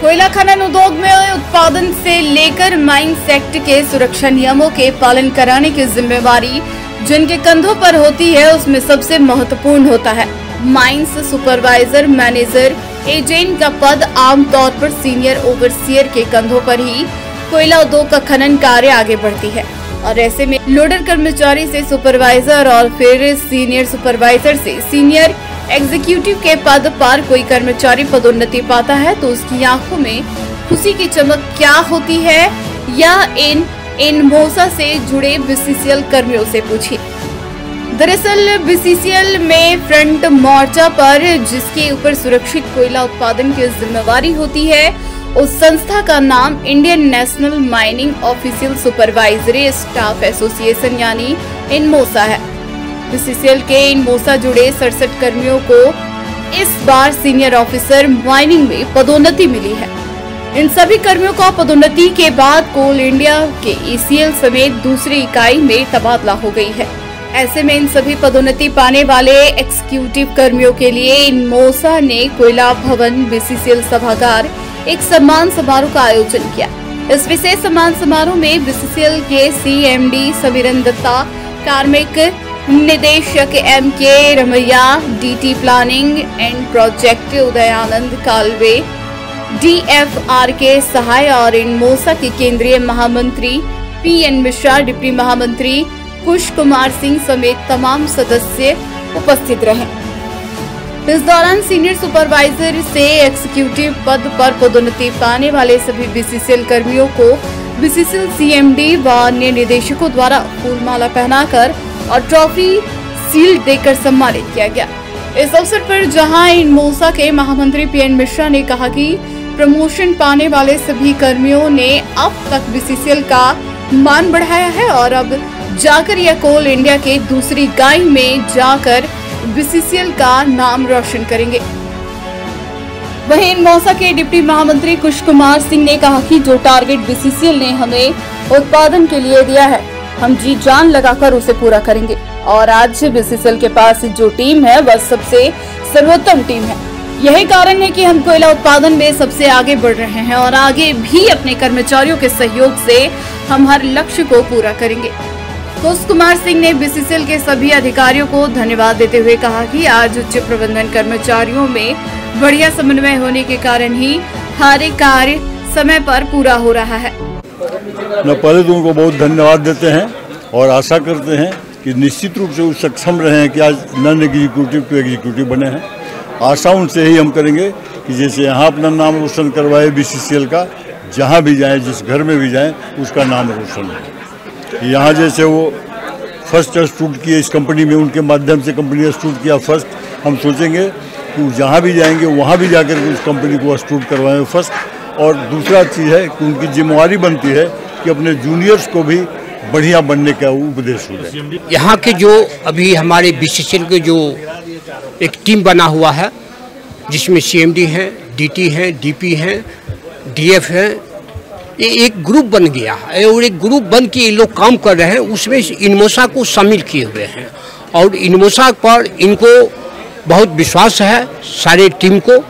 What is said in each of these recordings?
कोयला खनन उद्योग में उत्पादन से लेकर माइंस एक्ट के सुरक्षा नियमों के पालन कराने की जिम्मेवारी जिनके कंधों पर होती है उसमें सबसे महत्वपूर्ण होता है माइंस सुपरवाइजर, मैनेजर, एजेंट का पद। आमतौर पर सीनियर ओवरसियर के कंधों पर ही कोयला उद्योग का खनन कार्य आगे बढ़ती है और ऐसे में लोडर कर्मचारी से सुपरवाइजर और फिर सीनियर सुपरवाइजर से सीनियर एग्जीक्यूटिव के पद पर कोई कर्मचारी पदोन्नति पाता है तो उसकी आंखों में खुशी की चमक क्या होती है या इन मोसा से जुड़े बीसीसीएल कर्मियों से पूछिए। दरअसल बीसीसीएल में फ्रंट मोर्चा पर जिसके ऊपर सुरक्षित कोयला उत्पादन की जिम्मेवारी होती है उस संस्था का नाम Indian national mining official supervisory staff association यानी इनमोसा है। बीसीसीएल के इनमोसा जुड़े 67 कर्मियों को इस बार सीनियर ऑफिसर माइनिंग में पदोन्नति मिली है। इन सभी कर्मियों का पदोन्नति के बाद कोल इंडिया के ईसीएल समेत दूसरी इकाई में तबादला हो गई है। ऐसे में इन सभी पदोन्नति पाने वाले एग्जीक्यूटिव कर्मियों के लिए इनमोसा ने कोयला भवन बीसीसीएल सभागार एक सम्मान समारोह का आयोजन किया। इस विशेष सम्मान समारोह में बीसीसीएल के सीएमडी समीरन दत्ता, कार्मिक निदेशक M K Ramaiah, DT planning and project Udayanand Kalve, DFR K Sahay और इनमोसा के केंद्रीय महामंत्री पीएन मिश्रा, डिप्टी महामंत्री कुश कुमार सिंह समेत तमाम सदस्य उपस्थित रहे। इस दौरान सीनियर सुपरवाइजर से एग्जीक्यूटिव पद पर पदोन्नति पाने वाले सभी बीसीसीएल कर्मियों को बीसीसीएल सीएमडी व अन्य निदेशकों द्वारा फूलमाला पहनाकर और ट्रॉफी सील्ड देकर सम्मानित किया गया। इस अवसर पर जहां इनमोसा के महामंत्री पीएन मिश्रा ने कहा कि प्रमोशन पाने वाले सभी कर्मियों ने अब तक बीसीसीएल का मान बढ़ाया है और अब जाकर यह कोल इंडिया के दूसरी इकाई में जाकर बीसीसीएल का नाम रोशन करेंगे। वहीं इनमोसा के डिप्टी महामंत्री कुश कुमार सिंह ने कहा कि जो टारगेट बीसीसीएल ने हमें उत्पादन के लिए दिया है हम जी जान लगाकर उसे पूरा करेंगे और आज बीसीसीएल के पास जो टीम है वह सबसे सर्वोत्तम टीम है। यही कारण है कि हम कोयला उत्पादन में सबसे आगे बढ़ रहे हैं और आगे भी अपने कर्मचारियों के सहयोग से हम हर लक्ष्य को पूरा करेंगे। कुश कुमार सिंह ने बीसीसीएल के सभी अधिकारियों को धन्यवाद देते हुए कहा कि आज उच्च प्रबंधन कर्मचारियों में बढ़िया समन्वय होने के कारण ही हर कार्य समय पर पूरा हो रहा है। पहले तो उनको बहुत धन्यवाद देते हैं और आशा करते हैं कि निश्चित रूप से वो सक्षम रहे हैं कि आज नॉन एग्जीक्यूटिव टू एग्जीक्यूटिव बने हैं। आशा उनसे ही हम करेंगे कि जैसे यहाँ अपना नाम रोशन करवाए बीसीसीएल का, जहाँ भी जाएं, जिस घर में भी जाएं, उसका नाम रोशन हो। यहाँ जैसे वो फर्स्ट स्टूड किए इस कंपनी में, उनके माध्यम से कंपनी ने स्टूड किया फर्स्ट, हम सोचेंगे कि जहाँ भी जाएंगे वहाँ भी जाकर के उस कंपनी को स्टूड करवाएं फर्स्ट। और दूसरा चीज़ है कि उनकी जिम्मेवारी बनती है कि अपने जूनियर्स को भी बढ़िया बनने का उपदेश हो जाए। यहाँ के जो अभी हमारे बीसीसीएल के जो एक टीम बना हुआ है जिसमें सीएमडी हैं, डीटी हैं, डीपी हैं, डीएफ हैं, ये एक ग्रुप बन गया है और एक ग्रुप बन के ये लोग काम कर रहे हैं। उसमें इनमोसा को शामिल किए हुए हैं और इनमोसा पर इनको बहुत विश्वास है सारे टीम को।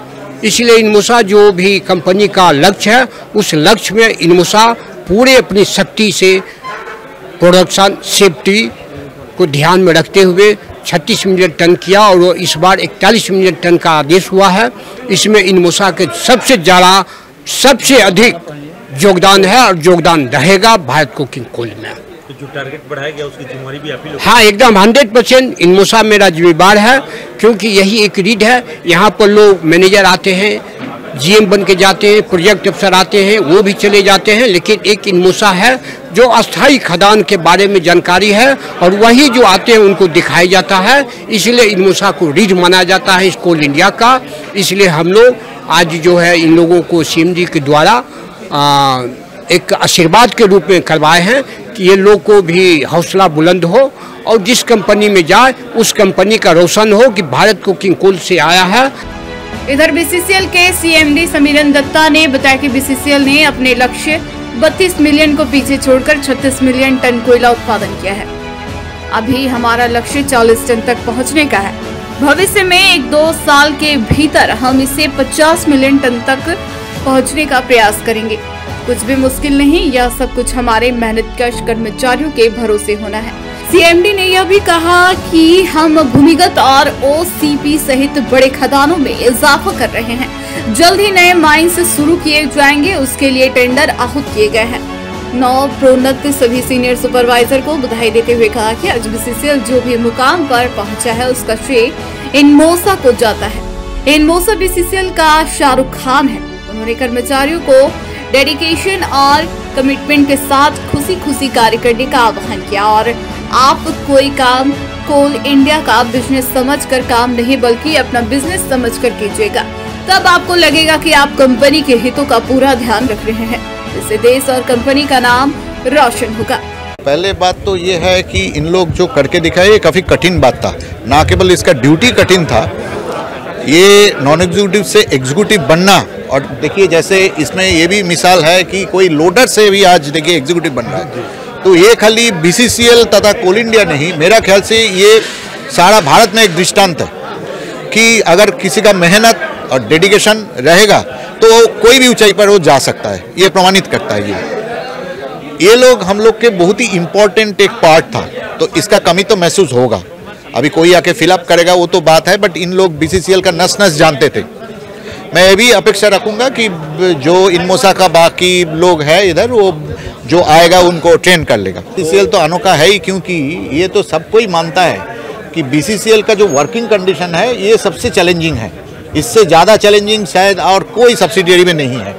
इसलिए इनमोसा जो भी कंपनी का लक्ष्य है उस लक्ष्य में इनमोसा पूरे अपनी शक्ति से प्रोडक्शन सेफ्टी को ध्यान में रखते हुए 36 मिलियन टन किया और इस बार 41 मिलियन टन का आदेश हुआ है। इसमें इनमोसा के सबसे ज़्यादा सबसे अधिक योगदान है और योगदान रहेगा भारत कोकिंग कोल में। तो जो टारगेट बढ़ाया गया उसकी जिम्मेवारी भी आप ही लोग? हाँ, एकदम 100% इनमोसा मेरा जिम्मेदार है क्योंकि यही एक रीड है। यहाँ पर लोग मैनेजर आते हैं, जीएम बन के जाते हैं, प्रोजेक्ट अफसर आते हैं, वो भी चले जाते हैं, लेकिन एक इनमोसा है जो अस्थायी खदान के बारे में जानकारी है और वही जो आते हैं उनको दिखाया जाता है। इसलिए इनमोसा को रीड माना जाता है इस कोल इंडिया का। इसलिए हम लोग आज जो है इन लोगों को सीएमडी के द्वारा एक आशीर्वाद के रूप में करवाए हैं कि ये लोग को भी हौसला बुलंद हो और जिस कंपनी में जाए उस कंपनी का रोशन हो कि भारत कोकिंग कोल से आया है। इधर बीसीसीएल के सीएमडी समीरन दत्ता ने बताया कि बीसीसीएल ने अपने लक्ष्य 32 मिलियन को पीछे छोड़कर 36 मिलियन टन कोयला उत्पादन किया है। अभी हमारा लक्ष्य 40 टन तक पहुंचने का है। भविष्य में 1-2 साल के भीतर हम इसे 50 मिलियन टन तक पहुंचने का प्रयास करेंगे। कुछ भी मुश्किल नहीं, यह सब कुछ हमारे मेहनतकश कर्मचारियों के भरोसे होना है। सीएमडी ने यह भी कहा कि हम भूमिगत और ओसीपी सहित बड़े खदानों में इजाफा कर रहे हैं। जल्द ही नए माइंस शुरू किए जाएंगे, उसके लिए टेंडर आहूत किए गए हैं। प्रोन्नत सभी सीनियर सुपरवाइजर को बधाई देते हुए कहा कि आज बीसीसीएल जो भी मुकाम पर पहुंचा है उसका श्रेय इनमोसा को जाता है। इनमोसा बीसीसीएल का शाहरुख खान है। उन्होंने कर्मचारियों को डेडिकेशन और कमिटमेंट के साथ खुशी खुशी कार्य करने का आह्वान किया और आप कोई काम कोल इंडिया का बिजनेस समझकर काम नहीं बल्कि अपना बिजनेस समझकर कीजिएगा, तब आपको लगेगा कि आप कंपनी के हितों का पूरा ध्यान रख रहे हैं। इससे देश और कंपनी का नाम रोशन होगा। पहले बात तो ये है कि इन लोग जो करके दिखाए ये काफ़ी कठिन बात था, ना केवल इसका ड्यूटी कठिन था, ये नॉन एग्जीक्यूटिव से एग्जीक्यूटिव बनना। और देखिए जैसे इसमें ये भी मिसाल है कि कोई लोडर से भी आज देखिए एग्जीक्यूटिव बन रहा है। तो ये खाली बीसीसीएल तथा कोल इंडिया नहीं, मेरा ख्याल से ये सारा भारत में एक दृष्टांत है कि अगर किसी का मेहनत और डेडिकेशन रहेगा तो कोई भी ऊंचाई पर वो जा सकता है। ये प्रमाणित करता है। ये लोग हम लोग के बहुत ही इम्पोर्टेंट एक पार्ट था, तो इसका कमी तो महसूस होगा। अभी कोई आके फिलअप करेगा वो तो बात है, बट इन लोग बीसीसीएल का नस नस जानते थे। मैं ये भी अपेक्षा रखूंगा कि जो इनमोसा का बाकी लोग हैं इधर, वो जो आएगा उनको ट्रेन कर लेगा। बीसीसीएल तो अनोखा है ही, क्योंकि ये तो सबको ही मानता है कि बीसीसीएल का जो वर्किंग कंडीशन है ये सबसे चैलेंजिंग है। इससे ज़्यादा चैलेंजिंग शायद और कोई सब्सिडियरी में नहीं है।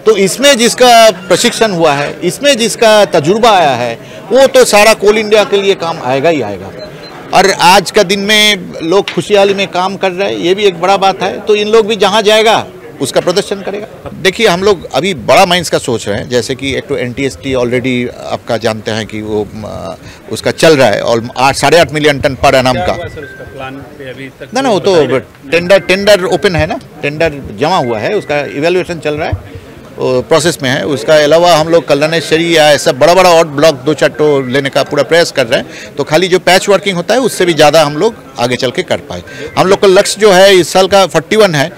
तो इसमें जिसका प्रशिक्षण हुआ है, इसमें जिसका तजुर्बा आया है, वो तो सारा कोल इंडिया के लिए काम आएगा ही आएगा। और आज का दिन में लोग खुशहाली में काम कर रहे हैं, ये भी एक बड़ा बात है। तो इन लोग भी जहाँ जाएगा उसका प्रदर्शन करेगा। देखिए हम लोग अभी बड़ा माइंस का सोच रहे हैं, जैसे कि एक तो NTST ऑलरेडी आपका जानते हैं कि वो उसका चल रहा है और 8.5 मिलियन टन पर एनम का प्लान पे अभी तक ना वो तो टेंडर ओपन है ना, टेंडर जमा हुआ है, उसका इवेल्युएशन चल रहा है, प्रोसेस में है। उसका अलावा हम लोग कल्याणेश्वरी या ऐसा बड़ा बड़ा और ब्लॉक 2-4 तो लेने का पूरा प्रयास कर रहे हैं। तो खाली जो पैच वर्किंग होता है उससे भी ज़्यादा हम लोग आगे चल के कर पाए। हम लोग का लक्ष्य जो है इस साल का 41 है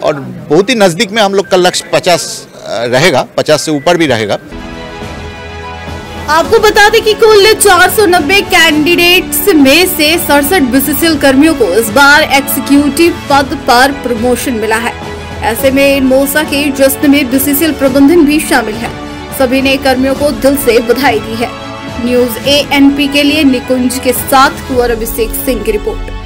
और बहुत ही नज़दीक में हम लोग का लक्ष्य 50 रहेगा, 50 से ऊपर भी रहेगा। आपको बता दें कि कुल 490 कैंडिडेट्स में से 67 बीसीसीएल कर्मियों को इस बार एग्जीक्यूटिव पद पर प्रमोशन मिला है। ऐसे में इनमोसा के जश्न में बीसीसीएल प्रबंधन भी शामिल है। सभी ने कर्मियों को दिल से बधाई दी है। न्यूज़ ANP के लिए निकुंज के साथ कुंवर अभिषेक सिंह की रिपोर्ट।